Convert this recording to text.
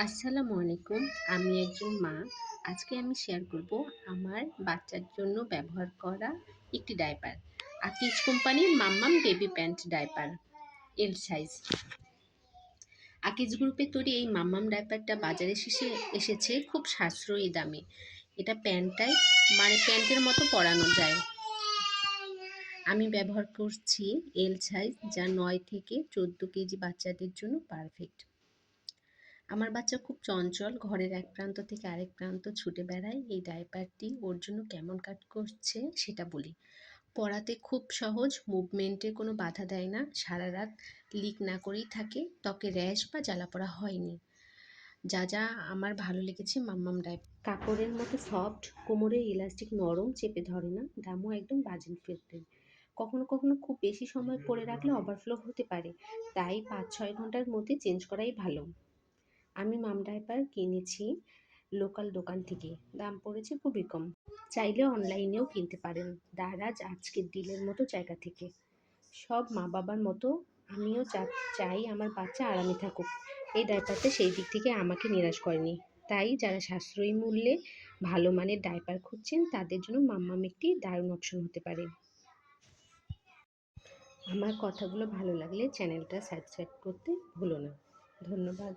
আসসালামু আলাইকুম। আমি একজন মা। আজকে আমি শেয়ার করব আমার বাচ্চার জন্য ব্যবহার করা একটি ডায়পার। আকিজ কোম্পানির মাম্মাম baby pant diaper L size. Akij গ্রুপের তৈরি এই মাম্মাম ডায়পারটা বাজারে এসেছে খুব সাশ্রয়ী দামে। এটা প্যান্টের মতো পরানো যায়। আমি ব্যবহার করছি এল সাইজ, যা ৯ থেকে ১৪ কেজি বাচ্চাদের জন্য পারফেক্ট। আমার বাচ্চা খুব চঞ্চল, ঘরের এক প্রান্ত থেকে আরেক প্রান্ত ছুটে বেড়ায়। এই ডায়পারটি ওর জন্য কেমন কাজ করছে সেটা বলি। পড়াতে খুব সহজ, মুভমেন্টে কোনো বাধা দেয় না, সারা রাত লিক না করেই থাকে, ত্বকে র্যাশ বা জ্বালাপোড়া হয়নি। যা আমার ভালো লেগেছে মাম্মাম ডায়পার, কাপড়ের মতো সফট, কোমরের ইলাস্টিক নরম, চেপে ধরে না, দামও একদম বাজেট ফ্রেন্ডলি। কখনো কখনো খুব বেশি সময় পরে রাখলে ওভারফ্লো হতে পারে, তাই ৫-৬ ঘন্টার মধ্যে চেঞ্জ করাই ভালো। আমি মাম ডাইপার কিনেছি লোকাল দোকান থেকে, দাম পড়েছে খুবই কম। চাইলে অনলাইনেও কিনতে পারেন দারাজ আজকের ডিলের মতো জায়গা থেকে। সব মা বাবার মতো আমিও চাই আমার বাচ্চা আরামে থাকুক। এই ডাইপারটা সেই দিক থেকে আমাকে নিরাশ করেনি। তাই যারা সাশ্রয়ী মূল্যে ভালো মানের ডাইপার খুঁজছেন তাদের জন্য মাম্মাম একটি দারুণ অপশন হতে পারে। আমার কথাগুলো ভালো লাগলে চ্যানেলটা সাবস্ক্রাইব করতে ভুলো না। ধন্যবাদ।